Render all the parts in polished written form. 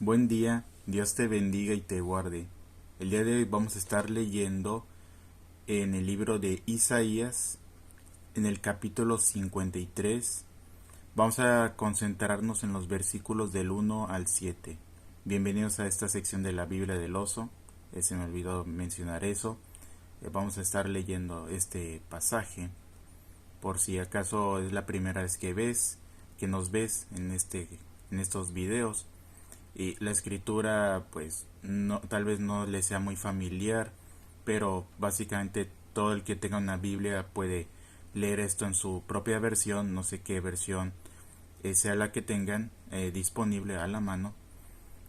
Buen día, Dios te bendiga y te guarde. El día de hoy vamos a estar leyendo en el libro de Isaías, en el capítulo 53. Vamos a concentrarnos en los versículos del 1 al 7. Bienvenidos a esta sección de la Biblia del Oso. Se me olvidó mencionar eso. Vamos a estar leyendo este pasaje. Por si acaso es la primera vez que nos ves en estos videos. Y la escritura pues no, tal vez no le sea muy familiar, pero básicamente todo el que tenga una Biblia puede leer esto en su propia versión. No sé qué versión sea la que tengan disponible a la mano,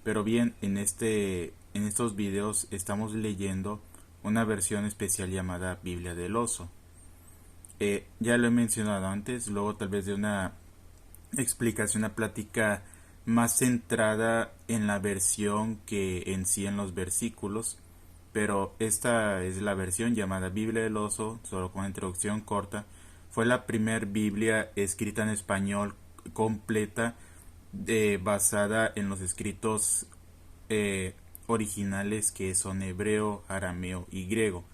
pero bien, en estos videos estamos leyendo una versión especial llamada Biblia del Oso. Ya lo he mencionado antes, luego tal vez de una explicación, una plática más centrada en la versión que en sí en los versículos, pero esta es la versión llamada Biblia del Oso, solo con introducción corta. Fue la primer Biblia escrita en español completa, basada en los escritos originales, que son hebreo, arameo y griego.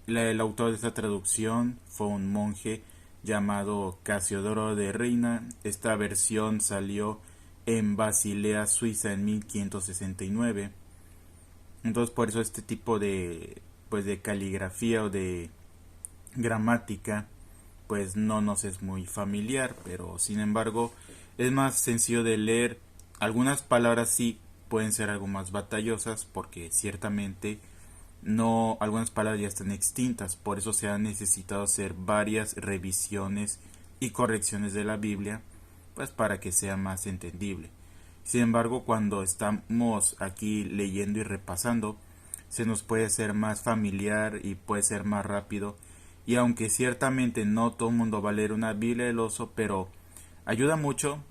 El autor de esta traducción fue un monje llamado Casiodoro de Reina. Esta versión salió en Basilea, Suiza, en 1569. Entonces, por eso este tipo de caligrafía o de gramática pues no nos es muy familiar, pero sin embargo es más sencillo de leer. Algunas palabras sí pueden ser algo más batallosas, porque ciertamente no, algunas palabras ya están extintas, por eso se han necesitado hacer varias revisiones y correcciones de la Biblia, pues para que sea más entendible. Sin embargo, cuando estamos aquí leyendo y repasando, se nos puede hacer más familiar y puede ser más rápido. Y aunque ciertamente no todo el mundo va a leer una Biblia del Oso, pero ayuda mucho,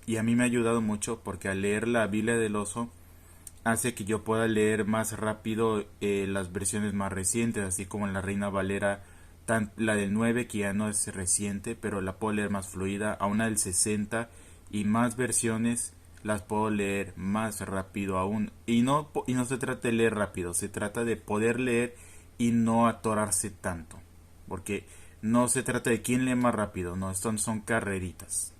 y a mí me ha ayudado mucho, porque al leer la Biblia del Oso hace que yo pueda leer más rápido las versiones más recientes, así como en la Reina Valera, la del 9, que ya no es reciente, pero la puedo leer más fluida, a una del 60 y más versiones las puedo leer más rápido aún. Y no se trata de leer rápido, se trata de poder leer y no atorarse tanto, porque no se trata de quién lee más rápido, no, esto son carreritas.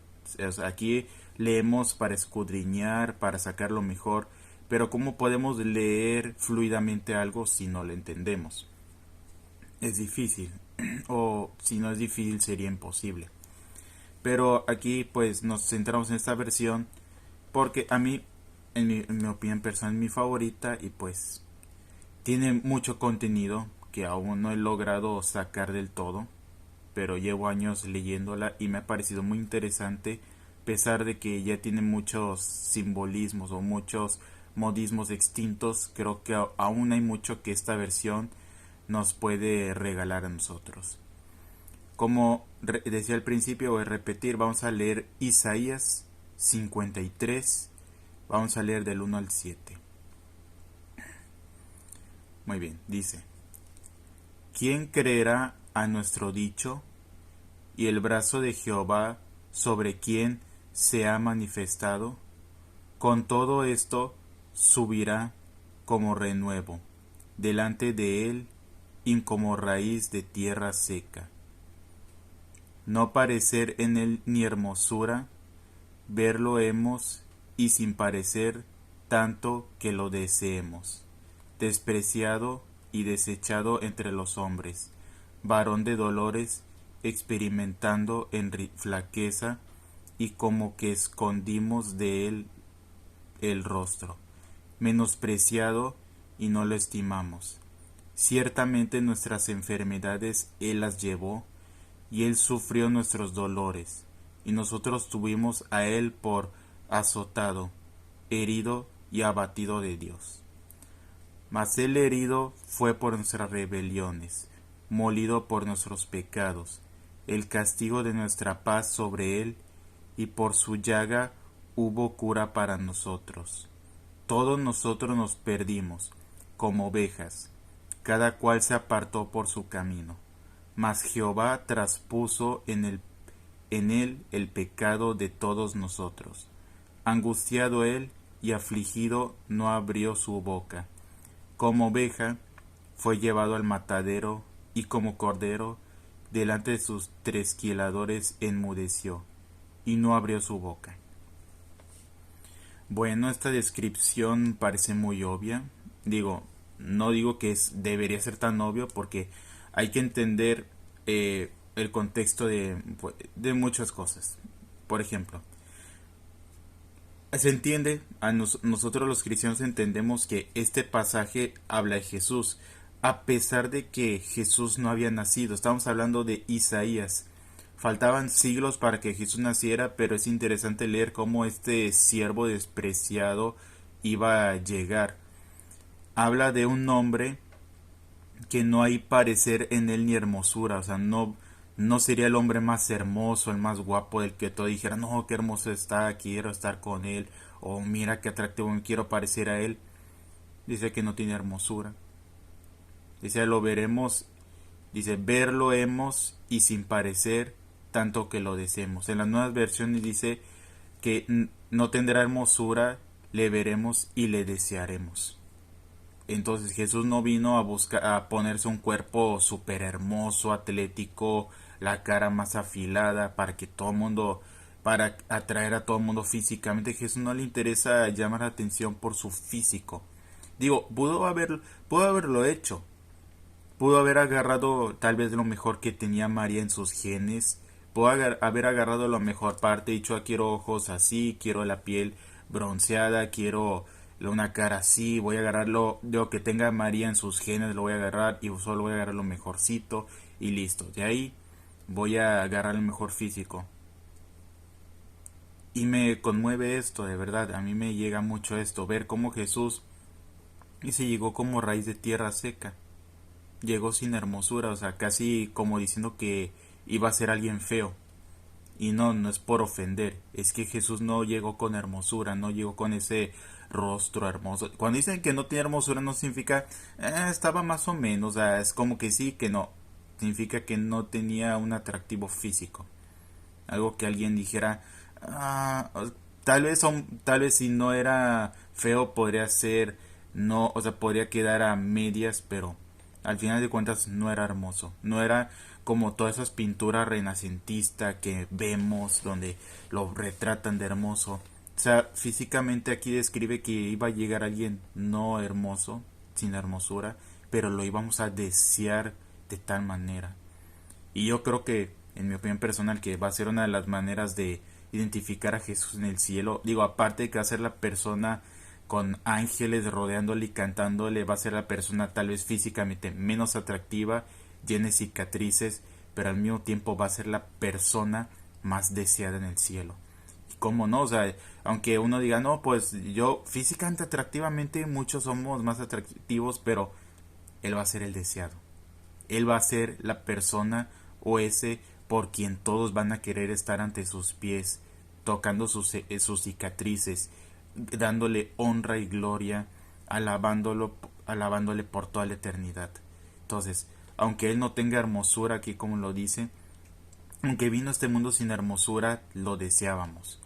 O sea, aquí leemos para escudriñar, para sacar lo mejor, pero ¿cómo podemos leer fluidamente algo si no lo entendemos? Es difícil, o si no es difícil sería imposible. Pero aquí pues nos centramos en esta versión porque a mí, en mi opinión personal, es mi favorita, y pues tiene mucho contenido que aún no he logrado sacar del todo, pero llevo años leyéndola y me ha parecido muy interesante, a pesar de que ya tiene muchos simbolismos o muchos modismos extintos. Creo que aún hay mucho que esta versión nos puede regalar a nosotros. Como decía al principio, voy a repetir, vamos a leer Isaías 53, vamos a leer del 1 al 7. Muy bien, dice: ¿Quién creerá a nuestro dicho? Y el brazo de Jehová sobre quién se ha manifestado. Con todo esto subirá como renuevo delante de él, y como raíz de tierra seca. No parecer en él ni hermosura, verlo hemos, y sin parecer tanto que lo deseemos. Despreciado y desechado entre los hombres, varón de dolores, experimentando en flaqueza, y como que escondimos de él el rostro, menospreciado, y no lo estimamos. Ciertamente nuestras enfermedades él las llevó, y él sufrió nuestros dolores, y nosotros tuvimos a él por azotado, herido y abatido de Dios. Mas él herido fue por nuestras rebeliones, molido por nuestros pecados. El castigo de nuestra paz sobre él, y por su llaga hubo cura para nosotros. Todos nosotros nos perdimos, como ovejas, cada cual se apartó por su camino. Mas Jehová traspuso en él el pecado de todos nosotros. Angustiado él, y afligido no abrió su boca. Como oveja fue llevado al matadero, y como cordero delante de sus tresquiladores enmudeció, y no abrió su boca. Bueno, esta descripción parece muy obvia. No digo que debería ser tan obvio, porque hay que entender el contexto de muchas cosas. Por ejemplo, se entiende, nosotros los cristianos entendemos que este pasaje habla de Jesús, a pesar de que Jesús no había nacido. Estamos hablando de Isaías. Faltaban siglos para que Jesús naciera, pero es interesante leer cómo este siervo despreciado iba a llegar. Habla de un hombre que no hay parecer en él ni hermosura, o sea, no sería el hombre más hermoso, el más guapo, del que todo dijera, no, qué hermoso está, quiero estar con él, o mira qué atractivo, me quiero parecer a él. Dice que no tiene hermosura. Dice, lo veremos, dice, verlo hemos y sin parecer, tanto que lo deseemos. En las nuevas versiones dice que no tendrá hermosura, le veremos y le desearemos. Entonces Jesús no vino a ponerse un cuerpo súper hermoso, atlético, la cara más afilada para que todo el mundo, para atraer a todo el mundo físicamente. Jesús no le interesa llamar la atención por su físico. Pudo haberlo hecho. Pudo haber agarrado tal vez lo mejor que tenía María en sus genes. Pudo haber agarrado la mejor parte, dicho, ah, quiero ojos así, quiero la piel bronceada, quiero una cara así, voy a agarrar lo que tenga María en sus genes, lo voy a agarrar y solo voy a agarrar lo mejorcito y listo. De ahí voy a agarrar el mejor físico. Y me conmueve esto, de verdad, a mí me llega mucho esto, ver cómo Jesús y se llegó como raíz de tierra seca. Llegó sin hermosura, o sea, casi como diciendo que iba a ser alguien feo. Y no es por ofender, es que Jesús no llegó con hermosura, no llegó con ese rostro hermoso. Cuando dicen que no tiene hermosura no significa estaba más o menos, o sea, es como que sí, que no. Significa que no tenía un atractivo físico. Algo que alguien dijera, ah, tal vez si no era feo podría ser, no, o sea, podría quedar a medias, pero al final de cuentas no era hermoso, no era como todas esas pinturas renacentistas que vemos donde lo retratan de hermoso. O sea, físicamente aquí describe que iba a llegar alguien no hermoso, sin hermosura, pero lo íbamos a desear de tal manera. Y yo creo que, en mi opinión personal, que va a ser una de las maneras de identificar a Jesús en el cielo. Aparte de que va a ser la persona con ángeles rodeándole y cantándole, va a ser la persona tal vez físicamente menos atractiva, llena de cicatrices, pero al mismo tiempo va a ser la persona más deseada en el cielo. Y cómo no, o sea, aunque uno diga, no, pues yo físicamente atractivamente muchos somos más atractivos, pero él va a ser el deseado. Él va a ser la persona o ese por quien todos van a querer estar ante sus pies, tocando sus cicatrices, dándole honra y gloria, alabándole por toda la eternidad. Entonces, aunque él no tenga hermosura aquí como lo dice, aunque vino a este mundo sin hermosura, lo deseábamos.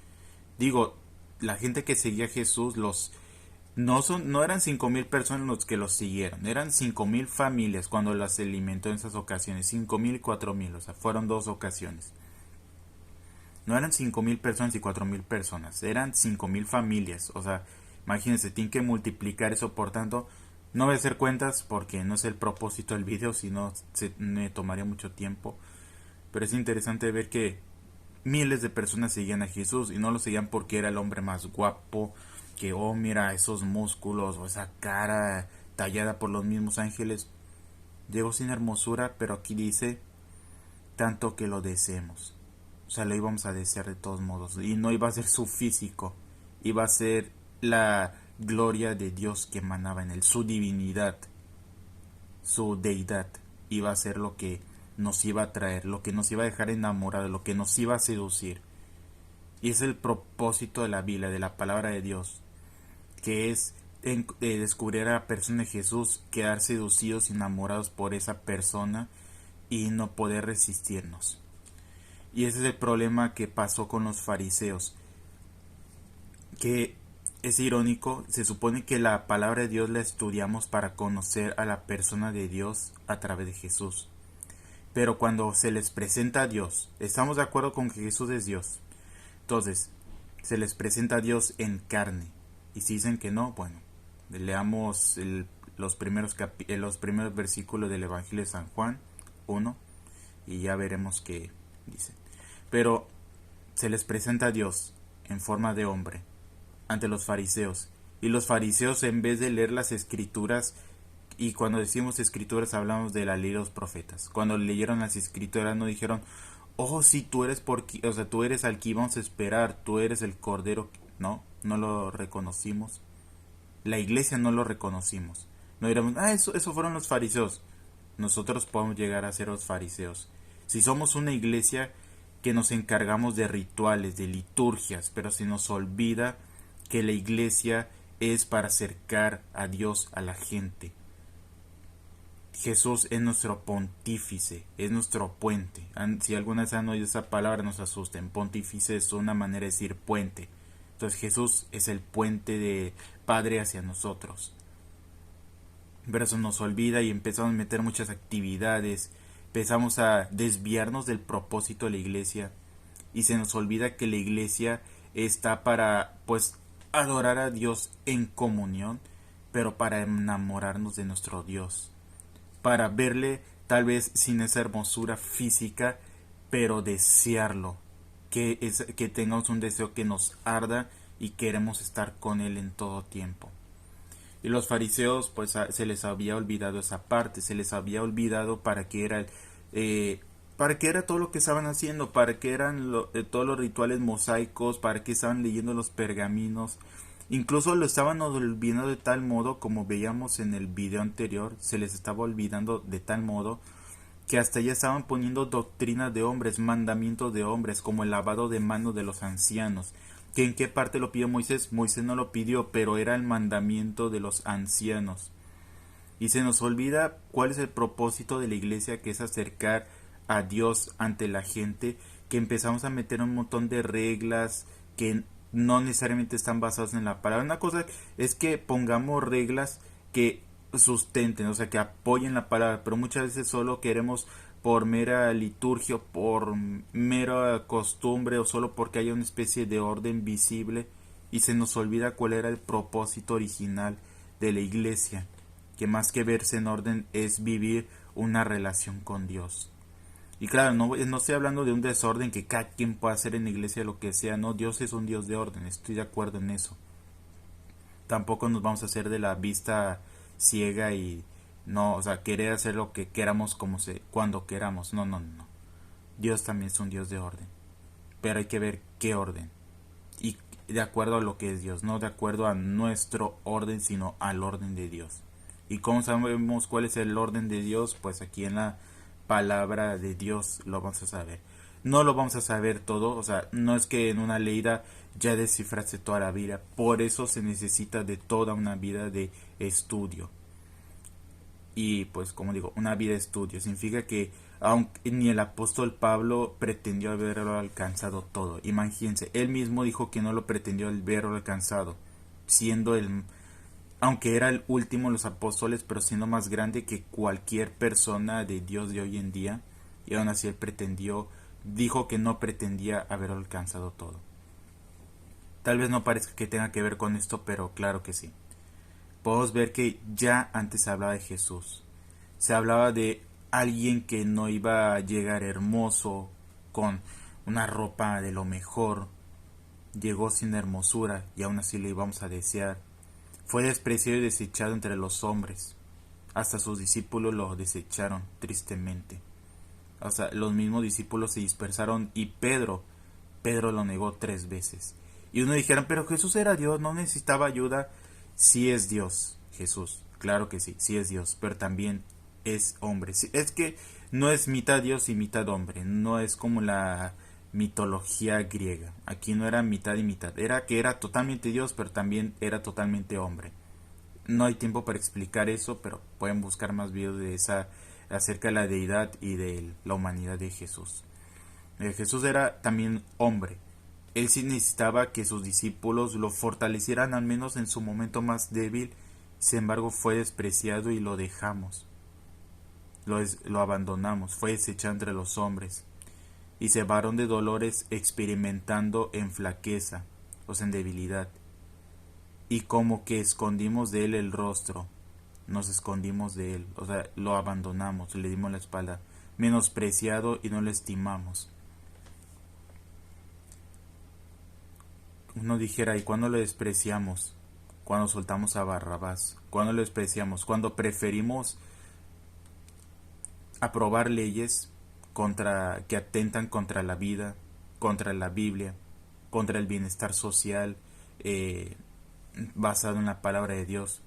La gente que seguía a Jesús, no eran 5,000 personas los que los siguieron, eran 5,000 familias cuando las alimentó en esas ocasiones, 5,000 y 4,000, o sea, fueron dos ocasiones. No eran 5,000 personas y 4,000 personas, eran 5,000 familias, o sea, imagínense, tienen que multiplicar eso, por tanto, no voy a hacer cuentas porque no es el propósito del video, si no me tomaría mucho tiempo, pero es interesante ver que miles de personas seguían a Jesús y no lo seguían porque era el hombre más guapo, que oh mira esos músculos o esa cara tallada por los mismos ángeles. Llegó sin hermosura, pero aquí dice tanto que lo deseemos. O sea, lo íbamos a desear de todos modos. Y no iba a ser su físico, iba a ser la gloria de Dios que emanaba en él, su divinidad, su deidad. Iba a ser lo que nos iba a traer, lo que nos iba a dejar enamorados, lo que nos iba a seducir. Y es el propósito de la Biblia, de la palabra de Dios, que es descubrir a la persona de Jesús, quedar seducidos y enamorados por esa persona y no poder resistirnos. Y ese es el problema que pasó con los fariseos, que es irónico, se supone que la palabra de Dios la estudiamos para conocer a la persona de Dios a través de Jesús. Pero cuando se les presenta a Dios, estamos de acuerdo con que Jesús es Dios. Entonces, se les presenta a Dios en carne. Y si dicen que no, bueno, leamos los primeros versículos del Evangelio de San Juan 1 y ya veremos qué dice. Pero se les presenta a Dios en forma de hombre ante los fariseos. Y los fariseos, en vez de leer las escrituras, y cuando decimos escrituras hablamos de la ley de los profetas, cuando leyeron las escrituras no dijeron: oh, sí, tú eres tú eres al que íbamos a esperar, tú eres el Cordero. No lo reconocimos. La iglesia no lo reconocimos. No diremos: eso fueron los fariseos. Nosotros podemos llegar a ser los fariseos. Si somos una iglesia que nos encargamos de rituales, de liturgias, pero se nos olvida que la iglesia es para acercar a Dios a la gente. Jesús es nuestro pontífice, es nuestro puente. Si alguna vez han oído esa palabra, no se asusten. Pontífice es una manera de decir puente. Entonces Jesús es el puente de Padre hacia nosotros. Pero eso nos olvida y empezamos a meter muchas actividades. Empezamos a desviarnos del propósito de la iglesia. Y se nos olvida que la iglesia está para, adorar a Dios en comunión, pero para enamorarnos de nuestro Dios. Para verle tal vez sin esa hermosura física, pero desearlo, que tengamos un deseo que nos arda y queremos estar con Él en todo tiempo. Y los fariseos, se les había olvidado esa parte, se les había olvidado para qué era todo lo que estaban haciendo, para qué eran todos los rituales mosaicos, para qué estaban leyendo los pergaminos. Incluso lo estaban olvidando de tal modo, como veíamos en el video anterior, se les estaba olvidando de tal modo que hasta ya estaban poniendo doctrinas de hombres, mandamientos de hombres, como el lavado de manos de los ancianos. ¿Que en qué parte lo pidió Moisés? Moisés no lo pidió, pero era el mandamiento de los ancianos. Y se nos olvida cuál es el propósito de la iglesia, que es acercar a Dios ante la gente, que empezamos a meter un montón de reglas que no necesariamente están basadas en la palabra. Una cosa es que pongamos reglas que sustenten, o sea, que apoyen la palabra, pero muchas veces solo queremos por mera liturgia, por mera costumbre, o solo porque haya una especie de orden visible, y se nos olvida cuál era el propósito original de la iglesia, que más que verse en orden es vivir una relación con Dios. Y claro, no estoy hablando de un desorden que cada quien pueda hacer en la iglesia lo que sea. No, Dios es un Dios de orden, estoy de acuerdo en eso. Tampoco nos vamos a hacer de la vista ciega y no, querer hacer lo que queramos cuando queramos. No. Dios también es un Dios de orden. Pero hay que ver qué orden. Y de acuerdo a lo que es Dios, no de acuerdo a nuestro orden, sino al orden de Dios. ¿Y cómo sabemos cuál es el orden de Dios? Pues aquí en la palabra de Dios lo vamos a saber. No lo vamos a saber todo, no es que en una leída ya descifrase toda la vida. Por eso se necesita de toda una vida de estudio. Y como digo, una vida de estudio significa que aunque ni el apóstol Pablo pretendió haberlo alcanzado todo. Imagínense, él mismo dijo que no lo pretendió haberlo alcanzado, siendo aunque era el último de los apóstoles, pero siendo más grande que cualquier persona de Dios de hoy en día. Y aún así él dijo que no pretendía haber alcanzado todo. Tal vez no parezca que tenga que ver con esto, pero claro que sí. Podemos ver que ya antes se hablaba de Jesús. Se hablaba de alguien que no iba a llegar hermoso, con una ropa de lo mejor. Llegó sin hermosura y aún así le íbamos a desear. Fue despreciado y desechado entre los hombres. Hasta sus discípulos lo desecharon tristemente. Los mismos discípulos se dispersaron y Pedro lo negó 3 veces. Y uno dijeron: pero Jesús era Dios, no necesitaba ayuda. Sí es Dios, Jesús, claro que sí es Dios, pero también es hombre. Es que no es mitad Dios y mitad hombre, no es como la mitología griega. Aquí no era mitad y mitad, era que era totalmente Dios, pero también era totalmente hombre. No hay tiempo para explicar eso, pero pueden buscar más videos acerca de la deidad y de la humanidad de Jesús. Jesús era también hombre, Él sí necesitaba que sus discípulos lo fortalecieran al menos en su momento más débil. Sin embargo, fue despreciado y lo dejamos. Lo abandonamos. Fue desechado entre los hombres. Y se varón de dolores, experimentando en flaqueza, o sea, en debilidad. Y como que escondimos de él el rostro. Nos escondimos de él. O sea, lo abandonamos, le dimos la espalda. Menospreciado y no lo estimamos. Uno dijera, ¿y cuándo lo despreciamos? Cuando soltamos a Barrabás. ¿Cuándo lo despreciamos? Cuando preferimos aprobar leyes que atentan contra la vida, contra la Biblia, contra el bienestar social, basado en la palabra de Dios.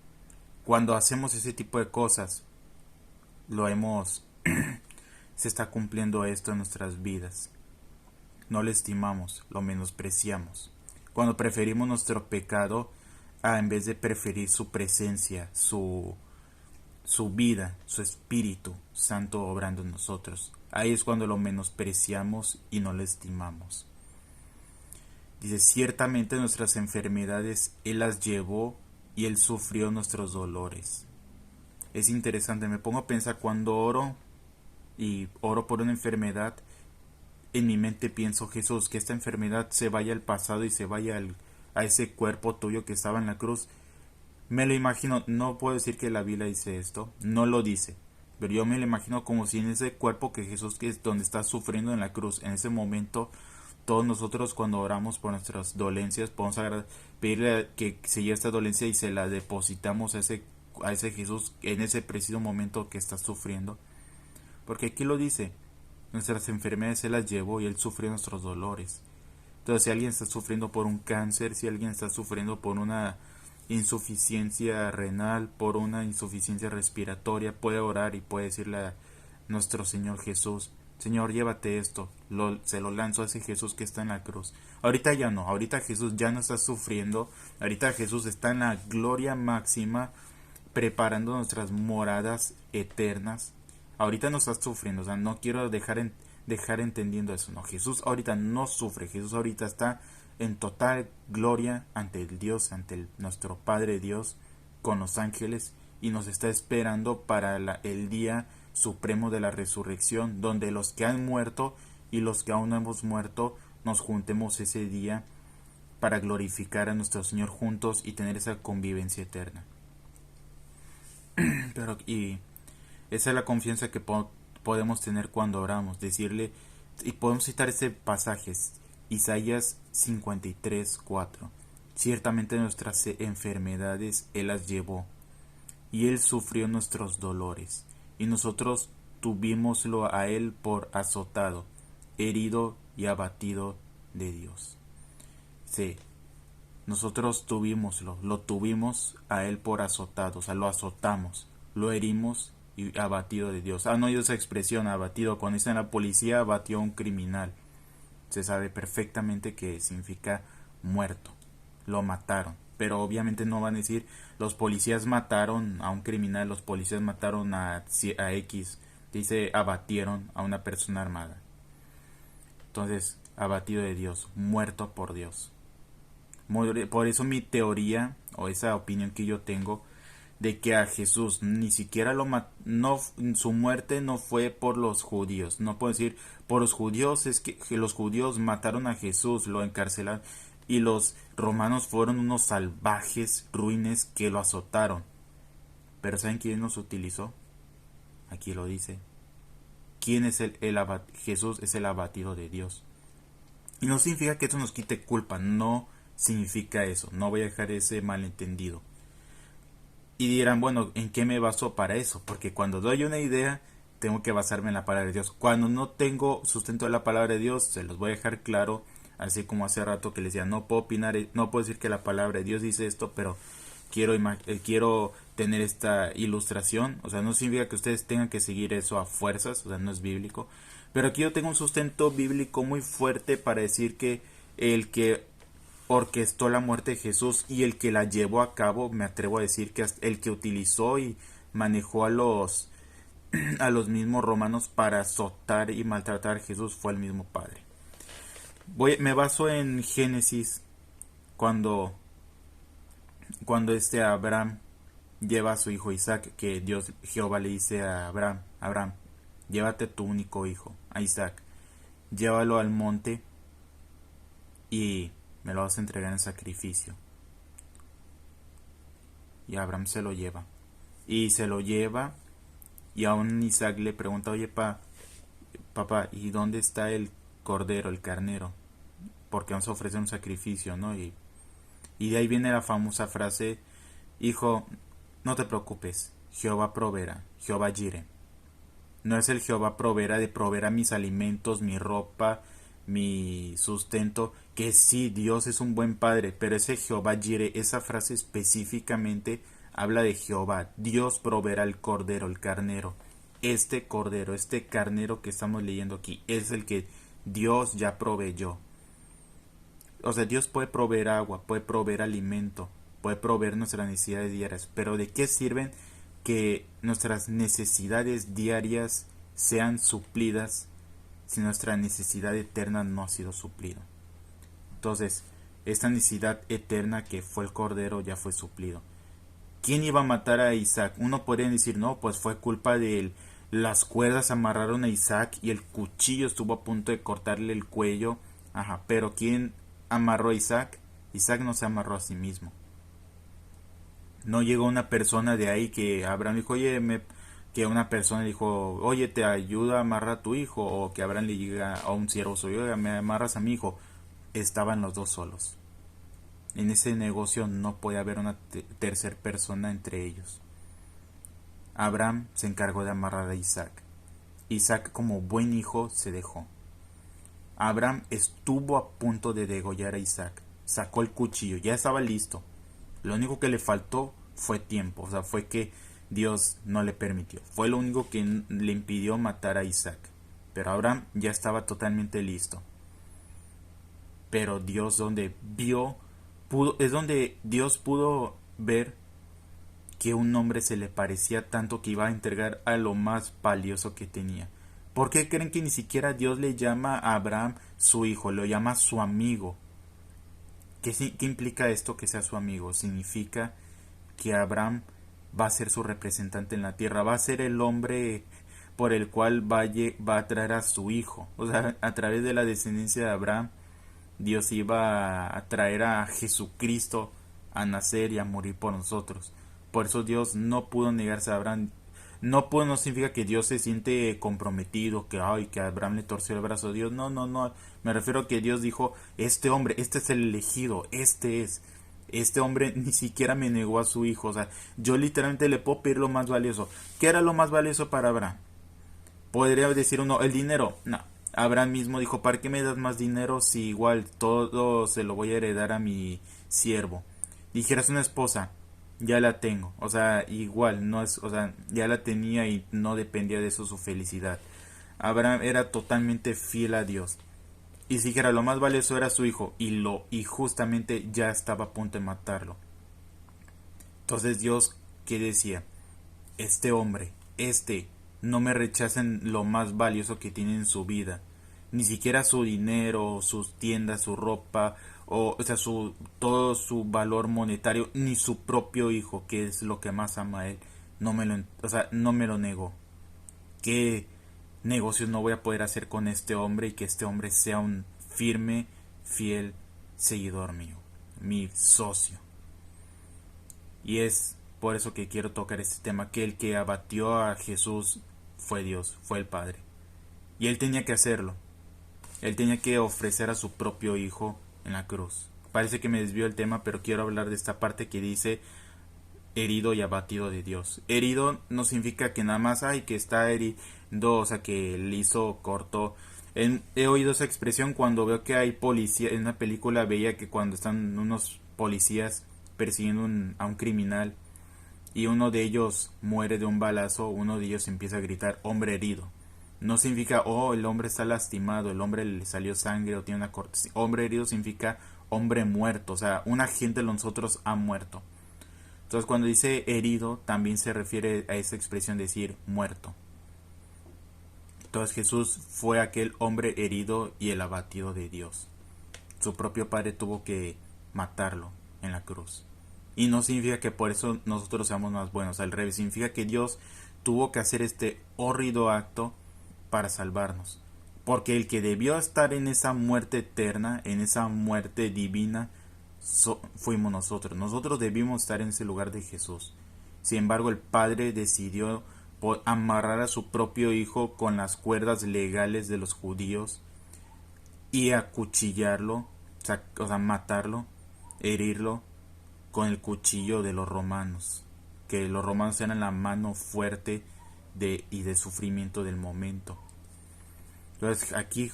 Cuando hacemos ese tipo de cosas, se está cumpliendo esto en nuestras vidas. No lo estimamos, lo menospreciamos. Cuando preferimos nuestro pecado en vez de preferir su presencia, su vida, su Espíritu Santo obrando en nosotros. Ahí es cuando lo menospreciamos y no lo estimamos. Dice, ciertamente nuestras enfermedades Él las llevó y Él sufrió nuestros dolores. Es interesante, me pongo a pensar cuando oro y oro por una enfermedad, en mi mente pienso, Jesús, que esta enfermedad se vaya al pasado y se vaya a ese cuerpo tuyo que estaba en la cruz. Me lo imagino, no puedo decir que la Biblia dice esto, no lo dice, pero yo me lo imagino como si en ese cuerpo que Jesús, que es donde está sufriendo en la cruz, en ese momento, todos nosotros cuando oramos por nuestras dolencias, podemos pedirle que se lleve esta dolencia y se la depositamos a ese Jesús en ese preciso momento que está sufriendo. Porque aquí lo dice, nuestras enfermedades Él las llevó y Él sufrió nuestros dolores. Entonces, si alguien está sufriendo por un cáncer, si alguien está sufriendo por una insuficiencia renal, por una insuficiencia respiratoria, puede orar y puede decirle a nuestro Señor Jesús, Señor, llévate esto, se lo lanzo a ese Jesús que está en la cruz. Ahorita ya no, ahorita Jesús ya no está sufriendo, ahorita Jesús está en la gloria máxima, preparando nuestras moradas eternas. Ahorita no está sufriendo, o sea, no quiero dejar entendiendo eso, no, Jesús ahorita no sufre, Jesús ahorita está en total gloria ante el Dios, ante nuestro Padre Dios, con los ángeles, y nos está esperando para el día supremo de la resurrección, donde los que han muerto y los que aún no hemos muerto nos juntemos ese día para glorificar a nuestro Señor juntos y tener esa convivencia eterna. Y esa es la confianza que podemos tener cuando oramos, decirle, y podemos citar ese pasaje, Isaías 53:4. Ciertamente nuestras enfermedades Él las llevó, y Él sufrió nuestros dolores, y nosotros tuvímoslo a Él por azotado, herido y abatido de Dios. Sí, nosotros lo tuvimos a Él por azotado, o sea, lo azotamos, lo herimos y abatido de Dios. No oído esa expresión, abatido, cuando dicen la policía abatió a un criminal. Se sabe perfectamente que significa muerto, lo mataron, pero obviamente no van a decir los policías mataron a un criminal, los policías mataron a X, dice abatieron a una persona armada. Entonces, abatido de Dios, muerto por Dios. Por eso mi teoría o esa opinión que yo tengo de que a Jesús ni siquiera su muerte no fue por los judíos. No puedo decir por los judíos, es que los judíos mataron a Jesús, lo encarcelaron, y los romanos fueron unos salvajes ruines que lo azotaron. Pero ¿saben quién nos utilizó? Aquí lo dice. ¿Quién es Jesús es el abatido de Dios. Y no significa que eso nos quite culpa, no significa eso, no voy a dejar ese malentendido. Y dirán, bueno, ¿en qué me baso para eso? Porque cuando doy una idea, tengo que basarme en la palabra de Dios. Cuando no tengo sustento de la palabra de Dios, se los voy a dejar claro, así como hace rato que les decía, no puedo opinar, no puedo decir que la palabra de Dios dice esto, pero quiero tener esta ilustración. O sea, no significa que ustedes tengan que seguir eso a fuerzas, o sea, no es bíblico. Pero aquí yo tengo un sustento bíblico muy fuerte para decir que el que orquestó la muerte de Jesús y el que la llevó a cabo, me atrevo a decir que el que utilizó y manejó a los mismos romanos para azotar y maltratar a Jesús fue el mismo Padre. Me baso en Génesis cuando, cuando Abraham lleva a su hijo Isaac, que Jehová le dice a Abraham, Abraham, llévate tu único hijo, a Isaac, llévalo al monte y me lo vas a entregar en sacrificio. Y Abraham se lo lleva. Y se lo lleva y aún Isaac le pregunta, oye papá, ¿y dónde está el cordero, el carnero? Porque vamos a ofrecer un sacrificio, ¿no? Y de ahí viene la famosa frase, hijo, no te preocupes, Jehová proveerá, Jehová Jireh. No es el Jehová proveerá de proveer a mis alimentos, mi ropa, mi sustento, que sí, Dios es un buen padre, pero ese Jehová Jireh, esa frase específicamente habla de Jehová. Dios proveerá el cordero, el carnero. Este cordero, este carnero que estamos leyendo aquí, es el que Dios ya proveyó. O sea, Dios puede proveer agua, puede proveer alimento, puede proveer nuestras necesidades diarias, pero ¿de qué sirven que nuestras necesidades diarias sean suplidas si nuestra necesidad eterna no ha sido suplida? Entonces, esta necesidad eterna que fue el cordero ya fue suplido. ¿Quién iba a matar a Isaac? Uno podría decir, no, pues fue culpa de él. Las cuerdas amarraron a Isaac y el cuchillo estuvo a punto de cortarle el cuello. Ajá, pero ¿quién amarró a Isaac? Isaac no se amarró a sí mismo. No llegó una persona de ahí que Abraham dijo, oye, que una persona dijo, oye, te ayuda a amarrar a tu hijo, o que Abraham le llega a un siervo suyo, oye, me amarras a mi hijo. Estaban los dos solos. En ese negocio no puede haber una tercera persona entre ellos. Abraham se encargó de amarrar a Isaac. Isaac, como buen hijo, se dejó. Abraham estuvo a punto de degollar a Isaac. Sacó el cuchillo, ya estaba listo. Lo único que le faltó fue tiempo, o sea, fue que Dios no le permitió. Fue lo único que le impidió matar a Isaac. Pero Abraham ya estaba totalmente listo. Pero Dios es donde Dios pudo ver que un hombre se le parecía tanto que iba a entregar a lo más valioso que tenía. ¿Por qué creen que ni siquiera Dios le llama a Abraham su hijo, lo llama su amigo? ¿Qué implica esto que sea su amigo? Significa que Abraham va a ser su representante en la tierra, va a ser el hombre por el cual va a traer a su hijo. O sea, a través de la descendencia de Abraham, Dios iba a traer a Jesucristo a nacer y a morir por nosotros. Por eso Dios no pudo negarse a Abraham. No significa que Dios se siente comprometido, que Abraham le torció el brazo a Dios. No. Me refiero a que Dios dijo, este hombre, este es el elegido, este hombre ni siquiera me negó a su hijo. O sea, yo literalmente le puedo pedir lo más valioso. ¿Qué era lo más valioso para Abraham? Podría decir uno, el dinero. No. Abraham mismo dijo, ¿para qué me das más dinero si igual todo se lo voy a heredar a mi siervo? Dijeras una esposa, ya la tengo. O sea, igual, no es, o sea, ya la tenía y no dependía de eso su felicidad. Abraham era totalmente fiel a Dios. Y si dijera lo más valioso era su hijo, y justamente ya estaba a punto de matarlo. Entonces Dios, ¿qué decía? Este hombre, no me rechacen lo más valioso que tiene en su vida. Ni siquiera su dinero, sus tiendas, su ropa, o sea, todo su valor monetario, ni su propio hijo, que es lo que más ama a él, no me lo negó. ¿Qué negocios no voy a poder hacer con este hombre y que este hombre sea un firme, fiel seguidor mío, mi socio? Y es por eso que quiero tocar este tema, que el que abatió a Jesús fue Dios, fue el Padre. Y él tenía que hacerlo. Él tenía que ofrecer a su propio hijo en la cruz. Parece que me desvío el tema, pero quiero hablar de esta parte que dice herido y abatido de Dios. Herido no significa que nada más que está herido, o sea, que le hizo corto. He oído esa expresión cuando veo que hay policía. En una película veía que cuando están unos policías persiguiendo a un criminal y uno de ellos muere de un balazo, uno de ellos empieza a gritar hombre herido. No significa, el hombre está lastimado, el hombre le salió sangre o tiene una corte. Hombre herido significa hombre muerto, o sea, un agente de nosotros ha muerto. Entonces cuando dice herido también se refiere a esa expresión de decir muerto. Entonces Jesús fue aquel hombre herido y el abatido de Dios. su propio padre tuvo que matarlo en la cruz. Y no significa que por eso nosotros seamos más buenos, al revés, significa que Dios tuvo que hacer este horrido acto para salvarnos. Porque el que debió estar en esa muerte eterna, en esa muerte divina, fuimos nosotros. Nosotros debimos estar en ese lugar de Jesús. Sin embargo, el Padre decidió amarrar a su propio hijo con las cuerdas legales de los judíos y acuchillarlo, o sea, matarlo, herirlo con el cuchillo de los romanos, que los romanos eran la mano fuerte y de sufrimiento del momento. Entonces aquí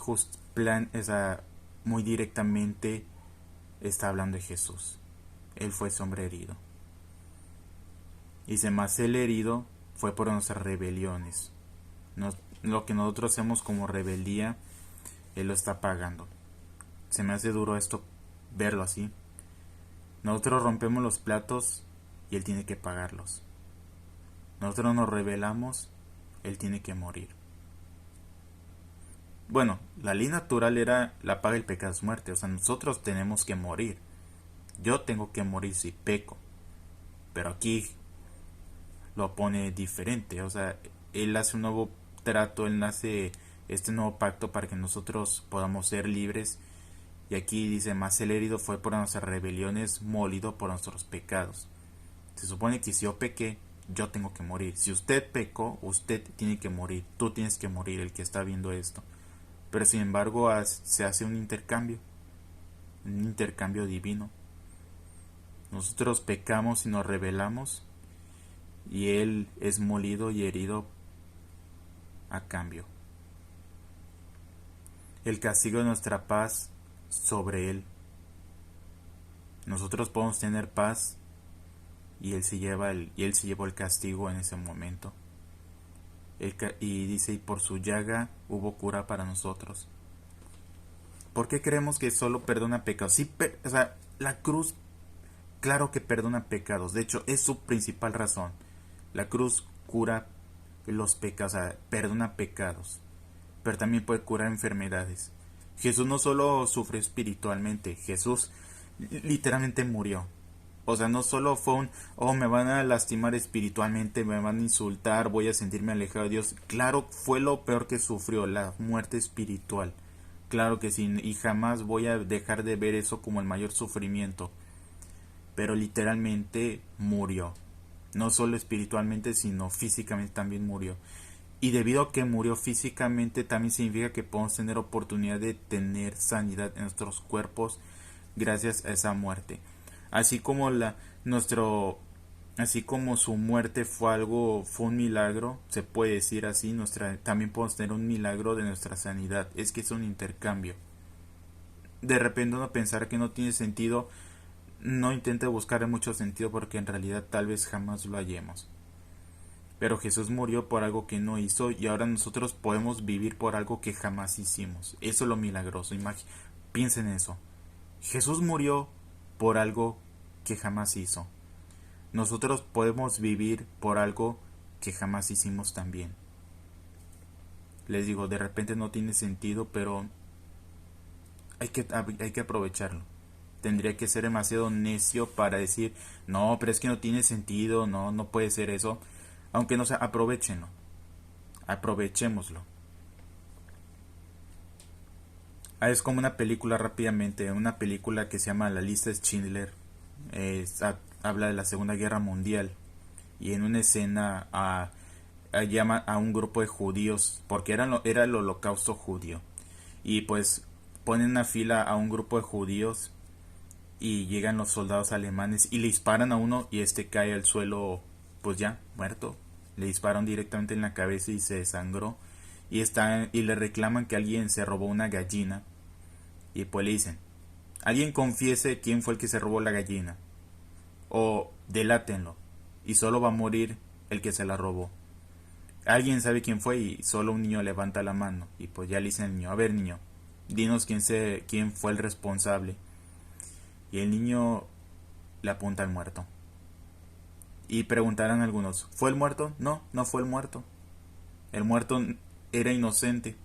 muy directamente está hablando de Jesús. Él fue ese hombre herido. Dice, más el herido fue por nuestras rebeliones. Lo que nosotros hacemos como rebeldía, Él lo está pagando. Se me hace duro esto, verlo así. Nosotros rompemos los platos y Él tiene que pagarlos. Nosotros nos rebelamos, Él tiene que morir. Bueno, la ley natural era la paga del pecado es muerte. O sea, nosotros tenemos que morir. Yo tengo que morir si peco. Pero aquí lo pone diferente. O sea, Él hace un nuevo trato, Él hace este nuevo pacto para que nosotros podamos ser libres. Y aquí dice, más el herido fue por nuestras rebeliones, molido por nuestros pecados. Se supone que si yo pequé, yo tengo que morir. Si usted pecó, usted tiene que morir. Tú tienes que morir, el que está viendo esto. Pero sin embargo se hace un intercambio divino. Nosotros pecamos y nos rebelamos y Él es molido y herido a cambio. El castigo de nuestra paz sobre Él. Nosotros podemos tener paz y Él se llevó el castigo en ese momento. Y dice, y por su llaga hubo cura para nosotros. ¿Por qué creemos que solo perdona pecados? Sí, o sea, la cruz, claro que perdona pecados. De hecho, es su principal razón. La cruz cura los pecados, o sea, perdona pecados. Pero también puede curar enfermedades. Jesús no solo sufrió espiritualmente, Jesús literalmente murió. O sea, no solo fue me van a lastimar espiritualmente, me van a insultar, voy a sentirme alejado de Dios. Claro, fue lo peor que sufrió, la muerte espiritual. Claro que sí, y jamás voy a dejar de ver eso como el mayor sufrimiento. Pero literalmente murió. No solo espiritualmente, sino físicamente también murió. Y debido a que murió físicamente, también significa que podemos tener oportunidad de tener sanidad en nuestros cuerpos gracias a esa muerte. Así como su muerte fue un milagro, se puede decir así, también podemos tener un milagro de nuestra sanidad. Es que es un intercambio. De repente uno pensará que no tiene sentido, no intente buscar mucho sentido porque en realidad tal vez jamás lo hallemos. Pero Jesús murió por algo que no hizo y ahora nosotros podemos vivir por algo que jamás hicimos. Eso es lo milagroso. Piensen en eso. Jesús murió por algo que jamás hizo. Nosotros podemos vivir por algo que jamás hicimos también. Les digo, de repente no tiene sentido, pero hay que aprovecharlo. Tendría que ser demasiado necio para decir, no, pero es que no tiene sentido, no puede ser eso. Aunque no sea, aprovechenlo. Aprovechémoslo. Es como una película rápidamente, una película que se llama La lista de Schindler. Habla de la Segunda Guerra Mundial. Y en una escena llama a un grupo de judíos, porque era el holocausto judío. Y pues ponen una fila a un grupo de judíos y llegan los soldados alemanes y le disparan a uno y este cae al suelo, pues ya, muerto. Le disparan directamente en la cabeza y se desangró. Y le reclaman que alguien se robó una gallina. Y pues le dicen, alguien confiese quién fue el que se robó la gallina. O delátenlo. Y solo va a morir el que se la robó. Alguien sabe quién fue y solo un niño levanta la mano. Y pues ya le dicen al niño, a ver niño, dinos quién fue el responsable. Y el niño le apunta al muerto. Y preguntarán algunos, ¿fue el muerto? No fue el muerto. El muerto era inocente.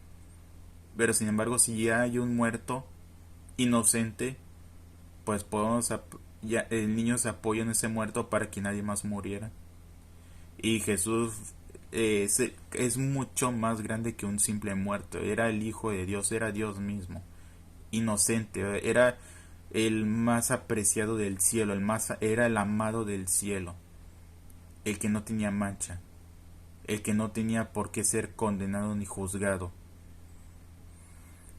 Pero sin embargo, si ya hay un muerto, inocente, pues el niño se apoya en ese muerto para que nadie más muriera. Y Jesús es mucho más grande que un simple muerto. Era el Hijo de Dios, era Dios mismo. Inocente, era el más apreciado del cielo, era el amado del cielo, el que no tenía mancha, el que no tenía por qué ser condenado ni juzgado.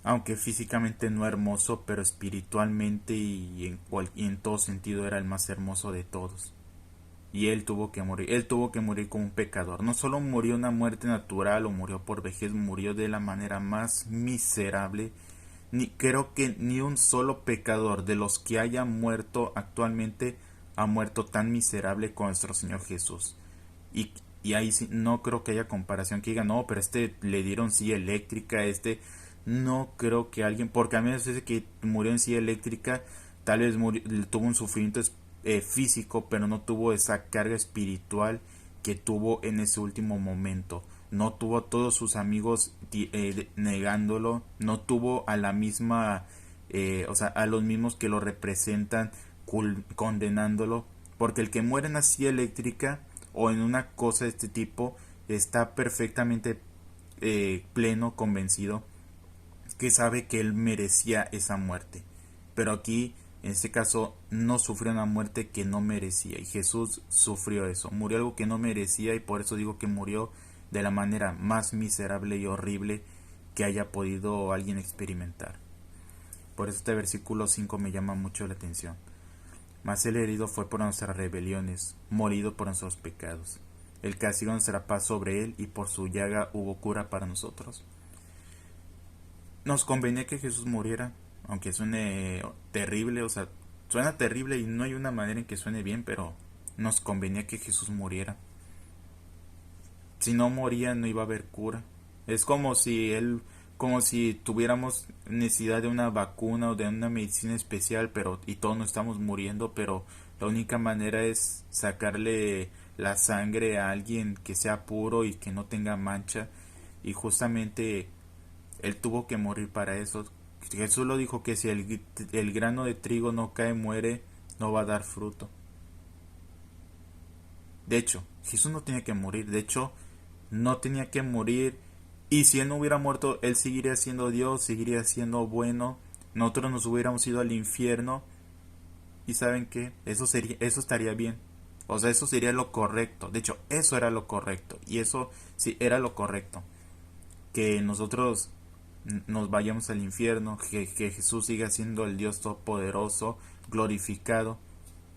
Aunque físicamente no hermoso, pero espiritualmente y en todo sentido era el más hermoso de todos. Y él tuvo que morir como un pecador. No solo murió una muerte natural o murió por vejez, murió de la manera más miserable. Creo que ni un solo pecador de los que haya muerto actualmente ha muerto tan miserable como nuestro Señor Jesús. Y ahí sí, no creo que haya comparación que diga, no, pero le dieron silla eléctrica, no creo que alguien, porque a mí me parece que murió en silla eléctrica, tal vez tuvo un sufrimiento físico, pero no tuvo esa carga espiritual que tuvo en ese último momento. No tuvo a todos sus amigos negándolo, no tuvo a la misma, a los mismos que lo representan condenándolo, porque el que muere en la silla eléctrica o en una cosa de este tipo está perfectamente pleno, convencido que sabe que él merecía esa muerte. Pero aquí, en este caso, no sufrió una muerte que no merecía. Y Jesús sufrió eso. Murió algo que no merecía y por eso digo que murió de la manera más miserable y horrible que haya podido alguien experimentar. Por eso este versículo 5 me llama mucho la atención. Mas el herido fue por nuestras rebeliones, morido por nuestros pecados. El castigo de nuestra paz sobre él y por su llaga hubo cura para nosotros. Nos convenía que Jesús muriera, aunque suene terrible, suena terrible y no hay una manera en que suene bien, pero nos convenía que Jesús muriera. Si no moría no iba a haber cura. Es como si tuviéramos necesidad de una vacuna o de una medicina especial, y todos nos estamos muriendo, pero la única manera es sacarle la sangre a alguien que sea puro y que no tenga mancha, y justamente él tuvo que morir para eso. Jesús lo dijo, que si el grano de trigo no cae, muere, no va a dar fruto. De hecho, Jesús no tenía que morir. De hecho, no tenía que morir. Y si él no hubiera muerto, él seguiría siendo Dios, seguiría siendo bueno. Nosotros nos hubiéramos ido al infierno. Y ¿saben qué? Eso estaría bien. Eso sería lo correcto. De hecho, eso era lo correcto. Y eso sí era lo correcto. Que nosotros nos vayamos al infierno, que Jesús siga siendo el Dios todopoderoso, glorificado.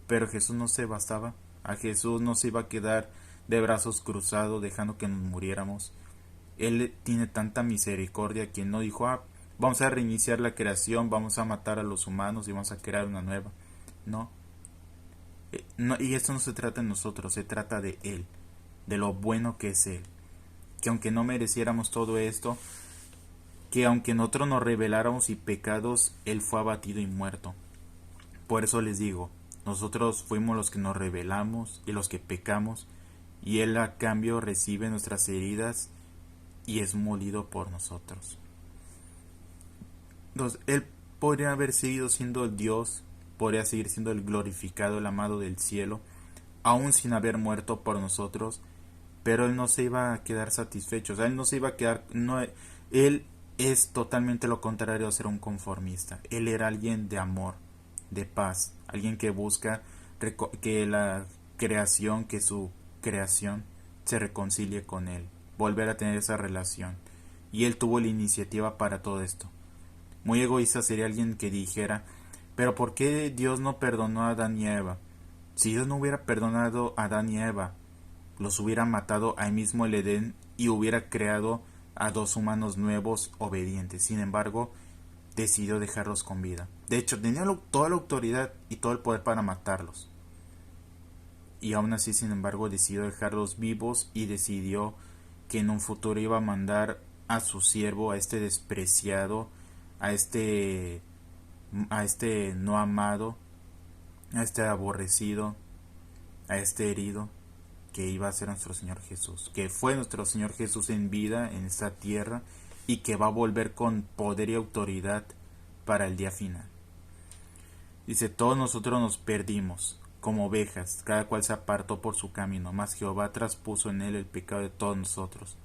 Pero Jesús no se bastaba. A Jesús no se iba a quedar de brazos cruzados dejando que nos muriéramos. Él tiene tanta misericordia que no dijo, vamos a reiniciar la creación, vamos a matar a los humanos y vamos a crear una nueva. No. Y esto no se trata de nosotros, se trata de Él, de lo bueno que es Él. Que aunque no mereciéramos todo esto, que aunque nosotros nos rebeláramos y pecados, Él fue abatido y muerto. Por eso les digo, nosotros fuimos los que nos rebelamos y los que pecamos, y Él a cambio recibe nuestras heridas y es molido por nosotros. Entonces, Él podría haber seguido siendo el Dios, podría seguir siendo el glorificado, el amado del cielo, aún sin haber muerto por nosotros, pero Él no se iba a quedar satisfecho. Él no se iba a quedar... Él es totalmente lo contrario a ser un conformista. Él era alguien de amor, de paz, alguien que busca que la creación, que su creación se reconcilie con Él, volver a tener esa relación. Y Él tuvo la iniciativa para todo esto. Muy egoísta sería alguien que dijera, pero ¿por qué Dios no perdonó a Adán y a Eva? Si Dios no hubiera perdonado a Adán y a Eva, los hubiera matado ahí mismo en el Edén y hubiera creado a dos humanos nuevos obedientes. Sin embargo, decidió dejarlos con vida. De hecho, tenía toda la autoridad y todo el poder para matarlos. Y aún así, sin embargo, decidió dejarlos vivos y decidió que en un futuro iba a mandar a su siervo, a este despreciado, a este no amado, a este aborrecido, a este herido, que iba a ser nuestro Señor Jesús, que fue nuestro Señor Jesús en vida en esta tierra y que va a volver con poder y autoridad para el día final. Dice, todos nosotros nos perdimos como ovejas, cada cual se apartó por su camino, mas Jehová traspuso en él el pecado de todos nosotros.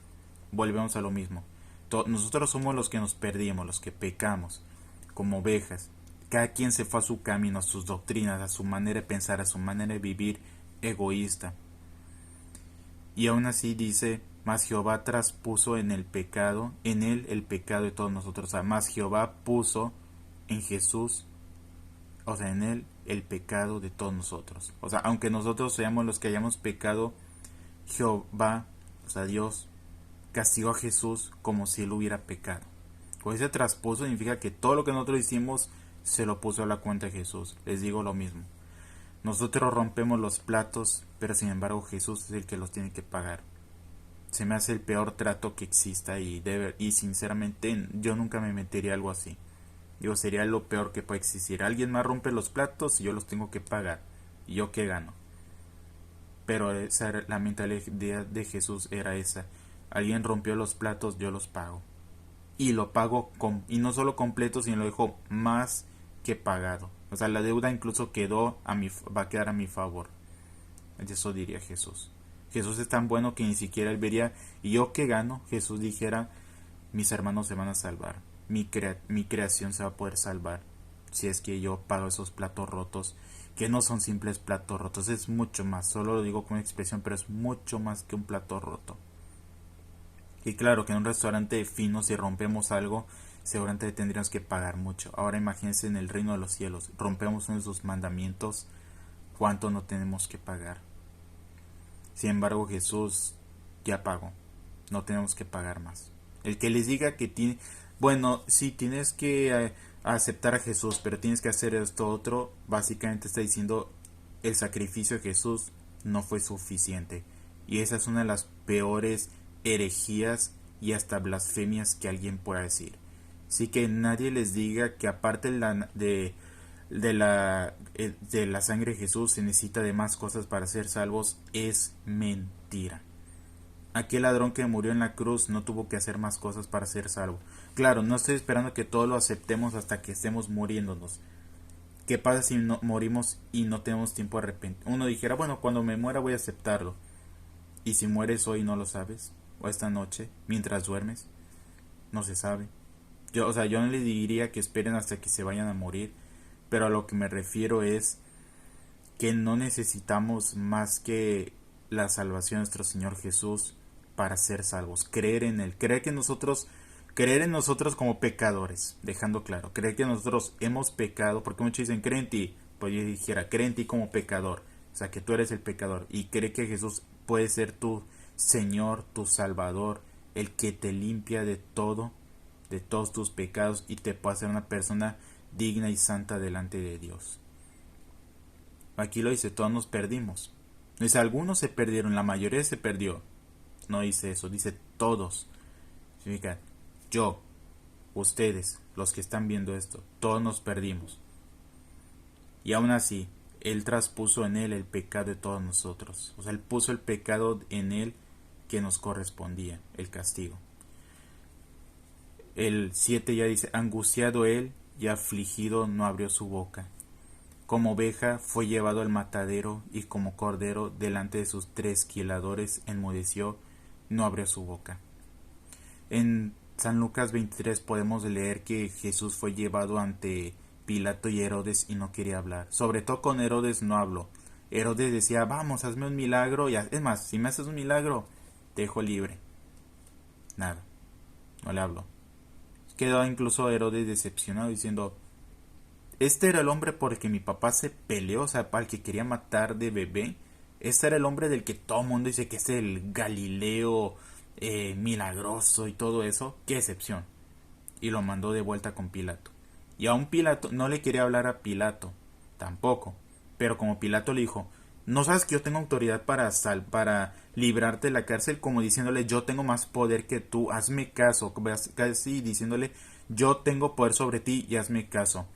Volvemos a lo mismo. Nosotros somos los que nos perdimos, los que pecamos, como ovejas. Cada quien se fue a su camino, a sus doctrinas, a su manera de pensar, a su manera de vivir egoísta. Y aún así dice, mas Jehová traspuso en el pecado, en él el pecado de todos nosotros. O sea, más Jehová puso en Jesús, o sea, en él el pecado de todos nosotros. O sea, aunque nosotros seamos los que hayamos pecado, Jehová, o sea, Dios, castigó a Jesús como si él hubiera pecado. O ese traspuso significa que todo lo que nosotros hicimos se lo puso a la cuenta de Jesús. Les digo lo mismo. Nosotros rompemos los platos, pero sin embargo Jesús es el que los tiene que pagar. Se me hace el peor trato que exista y sinceramente yo nunca me metería algo así. Digo, sería lo peor que puede existir. Alguien más rompe los platos y yo los tengo que pagar. ¿Y yo qué gano? Pero la mentalidad de Jesús era esa. Alguien rompió los platos, yo los pago. Y lo pago, y no solo completo, sino lo dejo más que pagado. O sea, la deuda incluso va a quedar a mi favor. Eso diría Jesús. Jesús es tan bueno que ni siquiera él vería, ¿y yo qué gano? Jesús dijera, mis hermanos se van a salvar. Mi creación se va a poder salvar. Si es que yo pago esos platos rotos, que no son simples platos rotos, es mucho más. Solo lo digo con expresión, pero es mucho más que un plato roto. Y claro que en un restaurante fino, si rompemos algo, seguramente tendríamos que pagar mucho. Ahora imagínense en el reino de los cielos, rompemos uno de sus mandamientos, ¿cuánto no tenemos que pagar? Sin embargo, Jesús ya pagó, no tenemos que pagar más. El que les diga que tiene, bueno, sí tienes que aceptar a Jesús, pero tienes que hacer esto otro, básicamente está diciendo el sacrificio de Jesús no fue suficiente. Y esa es una de las peores herejías y hasta blasfemias que alguien pueda decir. Así que nadie les diga que aparte de la sangre de Jesús se necesita de más cosas para ser salvos, es mentira. Aquel ladrón que murió en la cruz no tuvo que hacer más cosas para ser salvo. Claro, no estoy esperando que todos lo aceptemos hasta que estemos muriéndonos. ¿Qué pasa si no morimos y no tenemos tiempo de arrepentir? Uno dijera, bueno, cuando me muera voy a aceptarlo. ¿Y si mueres hoy no lo sabes? ¿O esta noche, mientras duermes? No se sabe. Yo no les diría que esperen hasta que se vayan a morir, pero a lo que me refiero es que no necesitamos más que la salvación de nuestro Señor Jesús para ser salvos. Creer en Él, creer en nosotros como pecadores, dejando claro, creer que nosotros hemos pecado, porque muchos dicen, cree en ti, pues yo dijera, cree en ti como pecador, o sea, que tú eres el pecador, y cree que Jesús puede ser tu Señor, tu Salvador, el que te limpia de todo, de todos tus pecados, y te puede hacer una persona digna y santa delante de Dios. Aquí lo dice, todos nos perdimos. Dice, algunos se perdieron, la mayoría se perdió. No dice eso, dice todos. Significa, yo, ustedes, los que están viendo esto, todos nos perdimos. Y aún así, Él traspuso en Él el pecado de todos nosotros. O sea, Él puso el pecado en Él que nos correspondía, el castigo. El 7 ya dice, angustiado Él y afligido no abrió su boca. Como oveja fue llevado al matadero, y como cordero delante de sus trasquiladores enmudeció, no abrió su boca. En San Lucas 23 podemos leer que Jesús fue llevado ante Pilato y Herodes y no quería hablar. Sobre todo con Herodes no habló. Herodes decía, vamos, hazme un milagro, es más, si me haces un milagro, te dejo libre. Nada, no le habló. Quedó incluso Herodes decepcionado diciendo, este era el hombre por el que mi papá se peleó, o sea, para el que quería matar de bebé. Este era el hombre del que todo el mundo dice que es el Galileo milagroso y todo eso. Qué excepción. Y lo mandó de vuelta con Pilato. Y aún Pilato no le quería hablar a Pilato, tampoco. Pero como Pilato le dijo, no sabes que yo tengo autoridad para librarte de la cárcel, como diciéndole, yo tengo más poder que tú, hazme caso, casi diciéndole, yo tengo poder sobre ti y hazme caso.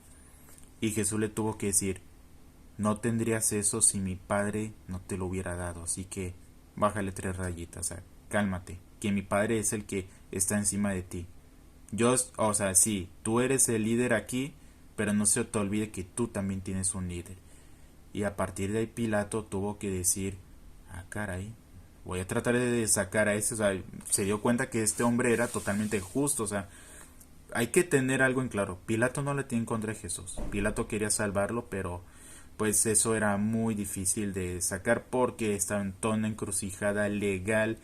Y Jesús le tuvo que decir, no tendrías eso si mi padre no te lo hubiera dado, así que bájale 3 rayitas, o sea, cálmate, que mi padre es el que está encima de ti. Sí, tú eres el líder aquí, pero no se te olvide que tú también tienes un líder. Y a partir de ahí Pilato tuvo que decir, ah, caray, voy a tratar de sacar a ese. O sea, se dio cuenta que este hombre era totalmente justo. O sea, hay que tener algo en claro. Pilato no le tiene en contra de Jesús. Pilato quería salvarlo, pero pues eso era muy difícil de sacar porque estaba en toda una encrucijada legal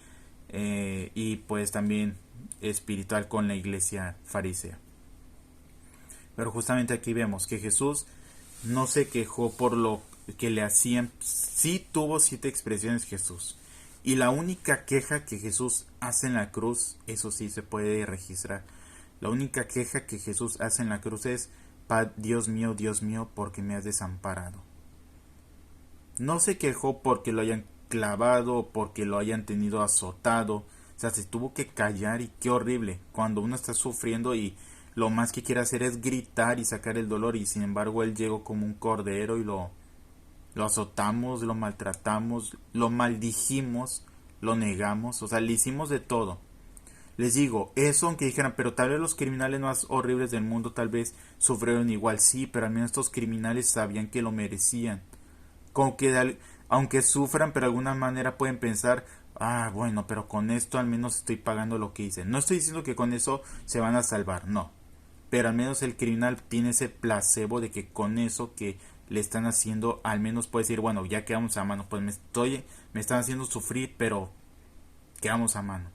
y pues también espiritual con la iglesia farisea. Pero justamente aquí vemos que Jesús no se quejó por lo que le hacían. Sí tuvo 7 expresiones Jesús. Y la única queja que Jesús hace en la cruz, eso sí se puede registrar. La única queja que Jesús hace en la cruz es, Dios mío, ¿por qué me has desamparado? No se quejó porque lo hayan clavado o porque lo hayan tenido azotado. O sea, se tuvo que callar y qué horrible. Cuando uno está sufriendo y lo más que quiere hacer es gritar y sacar el dolor y sin embargo él llegó como un cordero y lo azotamos, lo maltratamos, lo maldijimos, lo negamos. O sea, le hicimos de todo. Les digo, eso aunque dijeran, pero tal vez los criminales más horribles del mundo tal vez sufrieron igual, sí, pero al menos estos criminales sabían que lo merecían. Como que aunque sufran, pero de alguna manera pueden pensar, ah, bueno, pero con esto al menos estoy pagando lo que hice. No estoy diciendo que con eso se van a salvar, no. Pero al menos el criminal tiene ese placebo de que con eso que le están haciendo, al menos puede decir, bueno, ya quedamos a mano, pues me están haciendo sufrir, pero quedamos a mano.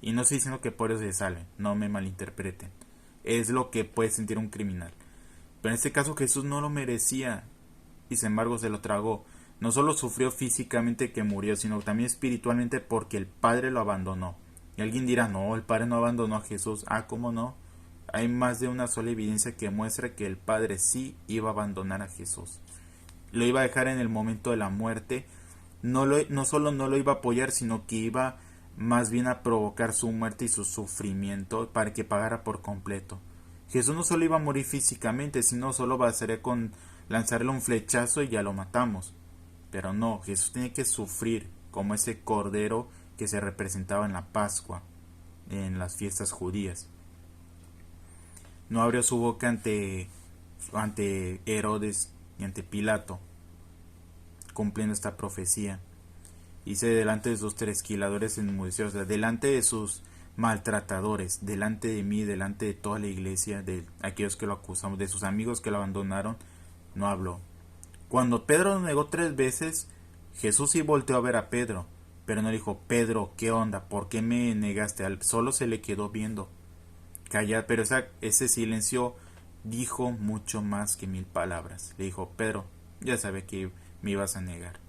Y no estoy diciendo que por eso se salven, no me malinterpreten. Es lo que puede sentir un criminal. Pero en este caso Jesús no lo merecía y sin embargo se lo tragó. No solo sufrió físicamente que murió, sino también espiritualmente porque el Padre lo abandonó. Y alguien dirá, no, el Padre no abandonó a Jesús. Ah, ¿cómo no? Hay más de una sola evidencia que muestra que el Padre sí iba a abandonar a Jesús. Lo iba a dejar en el momento de la muerte. No solo no lo iba a apoyar, sino que iba más bien a provocar su muerte y su sufrimiento para que pagara por completo. Jesús no solo iba a morir físicamente, sino solo bastaría con lanzarle un flechazo y ya lo matamos. Pero no, Jesús tiene que sufrir como ese cordero que se representaba en la Pascua, en las fiestas judías. No abrió su boca ante Herodes y ante Pilato, cumpliendo esta profecía. Hice delante de sus tresquiladores enmudeció, o sea, delante de sus maltratadores, delante de mí, delante de toda la iglesia, de aquellos que lo acusamos, de sus amigos que lo abandonaron, no habló. Cuando Pedro lo negó 3 veces, Jesús sí volteó a ver a Pedro, pero no dijo, Pedro, ¿qué onda? ¿Por qué me negaste? Solo se le quedó viendo. Callar, pero ese silencio dijo mucho más que 1000 palabras. Le dijo, Pedro, ya sabía que me ibas a negar.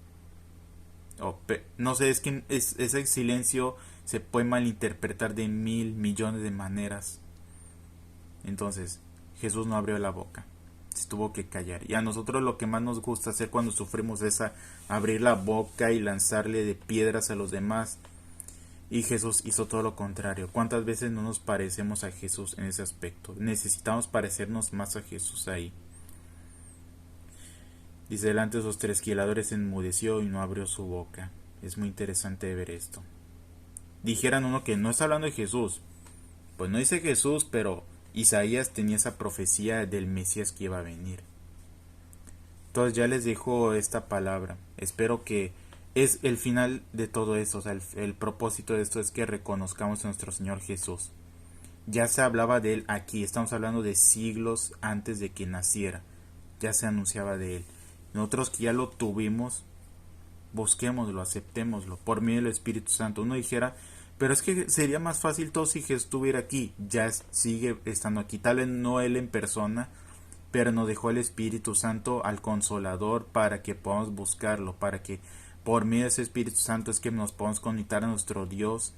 No sé, es que ese silencio se puede malinterpretar de 1000 millones de maneras. Entonces, Jesús no abrió la boca, se tuvo que callar. Y a nosotros lo que más nos gusta hacer cuando sufrimos es abrir la boca y lanzarle de piedras a los demás. Y Jesús hizo todo lo contrario. ¿Cuántas veces no nos parecemos a Jesús en ese aspecto? Necesitamos parecernos más a Jesús ahí. Dice, delante de sus tresquiladores enmudeció y no abrió su boca. Es muy interesante ver esto. Dijeran uno que no está hablando de Jesús. Pues no dice Jesús, pero Isaías tenía esa profecía del Mesías que iba a venir. Entonces ya les dejo esta palabra. Espero que es el final de todo esto. O sea, el propósito de esto es que reconozcamos a nuestro Señor Jesús. Ya se hablaba de Él aquí. Estamos hablando de siglos antes de que naciera. Ya se anunciaba de Él. Nosotros que ya lo tuvimos, busquémoslo, aceptémoslo, por medio del Espíritu Santo. Uno dijera, pero es que sería más fácil todo si Jesús estuviera aquí. Ya sigue estando aquí, tal vez no Él en persona, pero nos dejó el Espíritu Santo al Consolador para que podamos buscarlo, para que por medio de ese Espíritu Santo es que nos podamos conectar a nuestro Dios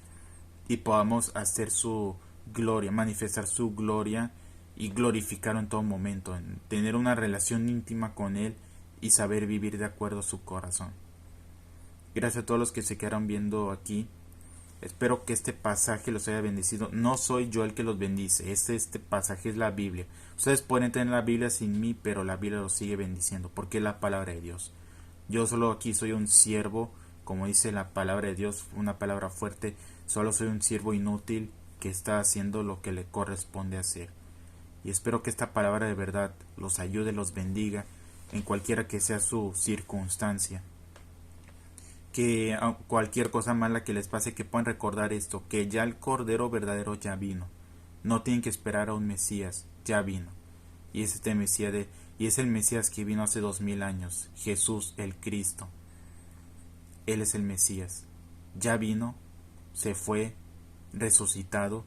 y podamos hacer su gloria, manifestar su gloria y glorificarlo en todo momento, en tener una relación íntima con Él y saber vivir de acuerdo a su corazón. Gracias a todos los que se quedaron viendo aquí. Espero que este pasaje los haya bendecido. No soy yo el que los bendice. Este pasaje es la Biblia. Ustedes pueden tener la Biblia sin mí, pero la Biblia los sigue bendiciendo porque es la palabra de Dios. Yo solo aquí soy un siervo, como dice la palabra de Dios, una palabra fuerte. Solo soy un siervo inútil que está haciendo lo que le corresponde hacer. Y espero que esta palabra de verdad los ayude, los bendiga en cualquiera que sea su circunstancia. Que cualquier cosa mala que les pase, que puedan recordar esto, que ya el Cordero verdadero ya vino. No tienen que esperar a un Mesías, ya vino. Y es este Mesías y es el Mesías que vino hace 2000 años, Jesús el Cristo. Él es el Mesías. Ya vino, se fue, resucitado,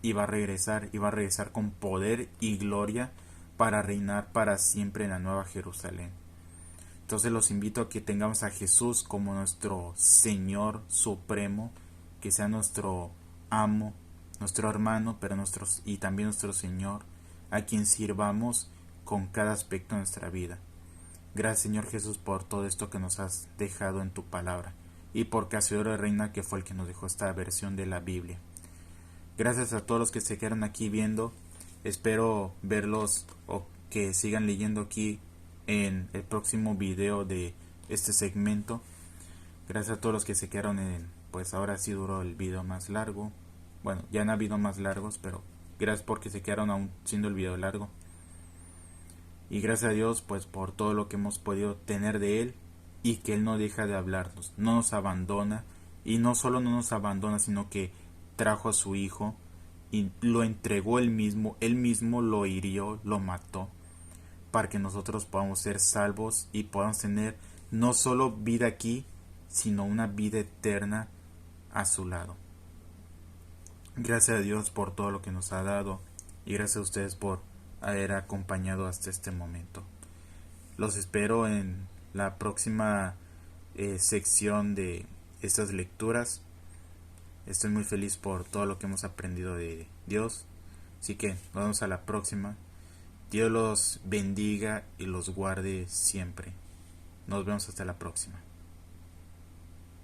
y va a regresar con poder y gloria para reinar para siempre en la Nueva Jerusalén. Entonces los invito a que tengamos a Jesús como nuestro Señor supremo, que sea nuestro amo, nuestro hermano, pero y también nuestro Señor, a quien sirvamos con cada aspecto de nuestra vida. Gracias, Señor Jesús, por todo esto que nos has dejado en tu palabra, y por Casiodoro de Reina, que fue el que nos dejó esta versión de la Biblia. Gracias a todos los que se quedaron aquí viendo. Espero verlos o que sigan leyendo aquí en el próximo video de este segmento. Gracias a todos los que se quedaron pues ahora sí duró el video más largo. Bueno, ya han habido más largos, pero gracias porque se quedaron aún siendo el video largo. Y gracias a Dios pues por todo lo que hemos podido tener de Él, y que Él no deja de hablarnos, no nos abandona, y no solo no nos abandona, sino que trajo a su Hijo y lo entregó Él mismo lo hirió, lo mató, para que nosotros podamos ser salvos y podamos tener no solo vida aquí, sino una vida eterna a su lado. Gracias a Dios por todo lo que nos ha dado, y gracias a ustedes por haber acompañado hasta este momento. Los espero en la próxima sección de estas lecturas. Estoy muy feliz por todo lo que hemos aprendido de Dios. Así que nos vemos a la próxima. Dios los bendiga y los guarde siempre. Nos vemos hasta la próxima.